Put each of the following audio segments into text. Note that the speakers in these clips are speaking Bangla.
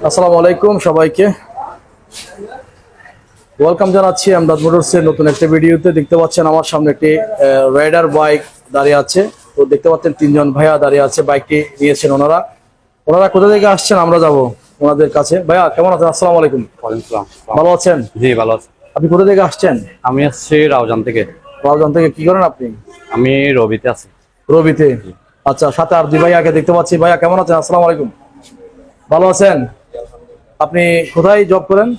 আসসালামু আলাইকুম সবাইকে, ওয়েলকাম জানাচ্ছি আমদাদ মোটরসের নতুন একটা ভিডিওতে। দেখতে পাচ্ছেন আমার সামনে একটি রাইডার বাইক দাঁড়িয়ে আছে। তো দেখতে পাচ্ছেন তিনজন ভাইয়া দাঁড়িয়ে আছে, বাইকটি নিয়েছেন ওনারা। কোথা থেকে আসছেন আমরা যাব ওনাদের কাছে। ভাইয়া কেমন আছেন? আসসালামু আলাইকুম। ভালো আছেন? জি ভালো আছি। আপনি কোথা থেকে আসছেন? আমি আসছি রাউজান থেকে। রাউজান থেকে। কি করেন আপনি? আমি রবিতে আছি। রবিতে? আচ্ছা, সাথে আর দুই ভাইয়াকে দেখতে পাচ্ছি। ভাইয়া কেমন আছেন? আসসালামু আলাইকুম। ভালো আছেন? আপনি কোথায় জব করেন?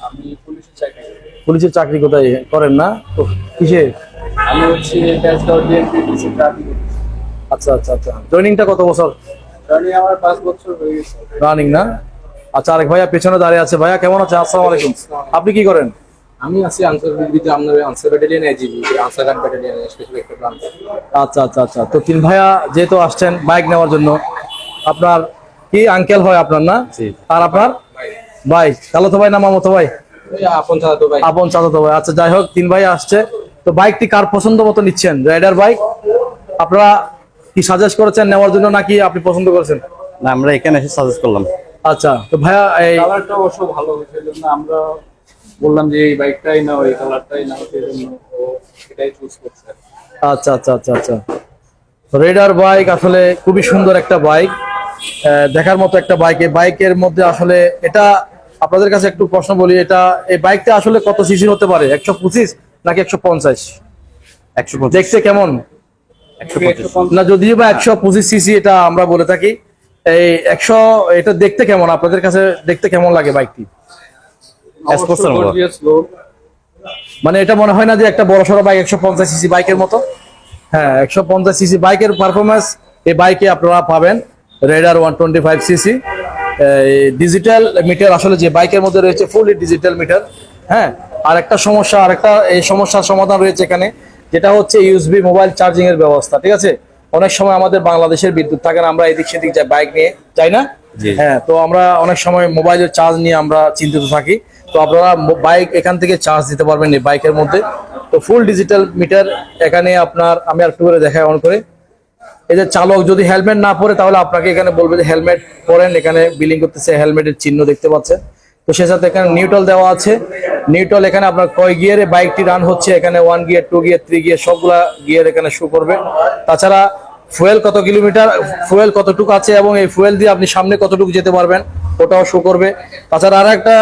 পুলিশের চাকরি কোথায় করেন? না তো কিসে? আমি হচ্ছে আচ্ছা আচ্ছা আচ্ছা। জয়েনিংটা কত বছর? আমার 5 বছর হয়ে গেছে রানিং না? আচ্ছা, আরেক ভাইয়া পেছনে দাঁড়িয়ে আছে। ভাইয়া কেমন আছে? আসসালামু আলাইকুম। আপনি কি করেন? আমি আছি আনসার বিবিতে, আপনার আনসার ব্যাটালিয়নে এজিবি, আনসার গার্ড ব্যাটালিয়নে স্পেশাল একটা ব্রাঞ্চ। আচ্ছা আচ্ছা আচ্ছা। তো তিন ভাইয়া যেহেতু আসছেন বাইক নেওয়ার জন্য, আপনার কি আঙ্কেল হয় আপনার? না? জি। আর আপনার ভাই? খালাতো ভাই না মামাতো ভাই? ওই আপন চাচাতো ভাই। আপন চাচাতো ভাই। আচ্ছা, যাই হোক, তিন ভাই আসছে। তো বাইকটি কার পছন্দ মতো নিচ্ছেন? রাইডার বাইক আপনারা কি সাজেস্ট করেছেন নেওয়ার জন্য, নাকি আপনি পছন্দ করেছেন? না, আমরা এখানে এসে সাজেস্ট করলাম। আচ্ছা, তো ভাইয়া এই কালারটা অবশ্য ভালো হয়েছে, জন্য আমরা বললাম যে এই বাইকটাই নাও, এই কালারটাই নাও, সেই জন্য ও এটাই চুজ করছে। আচ্ছা আচ্ছা আচ্ছা আচ্ছা। রেডার বাইক আসলে খুবই সুন্দর একটা বাইক, দেখার মতো একটা বাইক। এই বাইকের মধ্যে আসলে এটা আপনাদের কাছে একটু প্রশ্ন বলি, এই বাইকটা আসলে কত সিসির হতে পারে? 125 নাকি 150? 125। দেখতে কেমন? 125। না, যদিও বা 125 সিসি এটা আমরা বলে থাকি। এই 100 এটা দেখতে কেমন আপনাদের কাছে? দেখতে কেমন লাগে বাইকটি? স্পোর্টসের মতো। মানে এটা মনে হয় না যে একটা বড়সড় বাইক 150 সিসি বাইকের মতো? হ্যাঁ, 150 সিসি বাইকের পারফরমেন্স এই বাইকে আপনারা পাবেন। রেডার 125 সিসি ডিজিটাল মিটার, আসলে যে বাইকের মধ্যে রয়েছে ফুলি ডিজিটাল মিটার। হ্যাঁ, আর একটা এই সমস্যার সমাধান রয়েছে এখানে, যেটা হচ্ছে ইউএসবি মোবাইল চার্জিং এর ব্যবস্থা। ঠিক আছে, অনেক সময় আমাদের বাংলাদেশের বিদ্যুৎ থাকে না, আমরা এদিক সেদিক যাই বাইক নিয়ে, যাই না? হ্যাঁ, তো আমরা অনেক সময় মোবাইলের চার্জ নিয়ে আমরা চিন্তিত থাকি। তো আপনারা বাইক এখান থেকে চার্জ দিতে পারবেন এই বাইকের মধ্যে। তো ফুল ডিজিটাল মিটার এখানে আপনার, আমি আর একটু করে দেখাই অন করে। এই যে চালক যদি হেলমেট না পরে, তাহলে আপনাকে এখানে বলবে যে হেলমেট পরেন। এখানে বিলিং করতেছে, হেলমেটের চিহ্ন দেখতে পাচ্ছেন। তো সে সাথে এখানে নিউট্রাল দেওয়া আছে। নিউট্রাল এখানে আপনার কয় গিয়ারে বাইকটি রান হচ্ছে, এখানে 1 গিয়ার, 2 গিয়ার, 3 গিয়ার সবগুলা গিয়ার এখানে শো করবে। তাছাড়া ফুয়েল কত কিলোমিটার, ফুয়েল কতটুকু আছে এবং এই ফুয়েল দিয়ে আপনি সামনে কতটুকু যেতে পারবেন ওটাও শো করবে। তাছাড়া আর একটা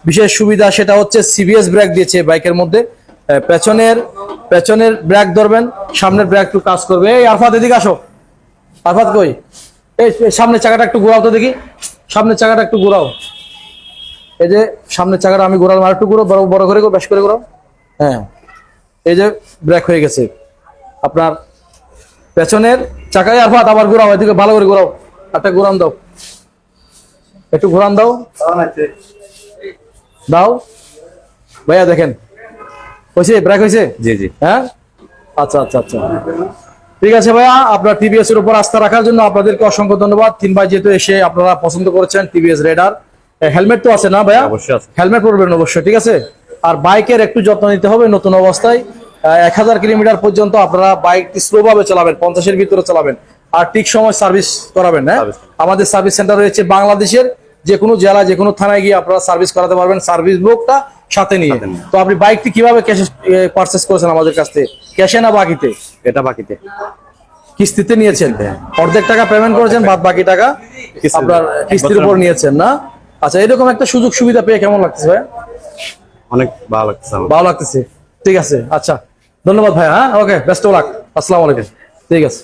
বিশেষ সুবিধা, সেটা হচ্ছে সিবিএস ব্রেক দিয়েছে বাইকের মধ্যে। পেছনের ব্রেক ধরবেন, সামনের ব্রেক একটু কাজ করবে। এই আরফাত এদিকে আসো। আরফাত কই? এই সামনের চাকাটা একটু ঘোরাও তো দেখি, সামনের চাকাটা একটু ঘোরাও। এই যে সামনের চাকাটা আমি ঘোরালাম, আর একটু ঘুরো, বড় করে বেশ করে ঘোরাও। হ্যাঁ, এই যে ব্রেক হয়ে গেছে আপনার পেছনের চাকায়। আরফাত আবার ঘোরাও, এদিকে ভালো করে ঘোরাও, একটা ঘোরান দাও, একটু ঘোরান দাও দাও। ভাইয়া দেখেন, হয়েছে? ব্রেক হয়েছে? জি জি। হ্যাঁ, আচ্ছা আচ্ছা আচ্ছা, ঠিক আছে ভাইয়া। আপনার টিভিএস এর উপর আস্থা রাখার জন্য আপনাদেরকে অসংখ্য ধন্যবাদ। তিন ভাই যেহেতু এসে আপনারা পছন্দ করেছেন টিভিএস রেডার। হেলমেট তো আছে না ভাইয়া? অবশ্যই আছে। হেলমেট পরবেন অবশ্যই, ঠিক আছে। আর বাইকের একটু যত্ন নিতে হবে নতুন অবস্থায়। 1000 কিলোমিটার পর্যন্ত আপনারা বাইকটি স্লো ভাবে চালাবেন, 50-এর ভিতরে চালাবেন, আর ঠিক সময় সার্ভিস করাবেন। হ্যাঁ, আমাদের সার্ভিস সেন্টার রয়েছে বাংলাদেশের যে কোনো জেলা, যে কোনো থানায় গিয়ে আপনারা সার্ভিস করাতে পারবেন, সার্ভিস বুকটা সাথে নিয়ে। তো আপনি বাইকটি কিভাবে ক্যাশে পারচেজ করেছেন আমাদের কাছ থেকে? ক্যাশে না বাকিতে? এটা বাকিতে। কিস্তিতে নিয়েছেন? অর্ধেক টাকা পেমেন্ট করেছেন, বাদ বাকি টাকা আপনার কিস্তির উপর নিয়েছেন না? আচ্ছা, এরকম একটা সুযোগ সুবিধা পেয়ে কেমন লাগতেছে ভাই? অনেক ভালো লাগতেছে। ভালো লাগতেছে, ঠিক আছে। আচ্ছা, ধন্যবাদ ভাই। হ্যাঁ, ওকে, বেস্ট অফ লাক। আসসালামু আলাইকুম। ঠিক আছে।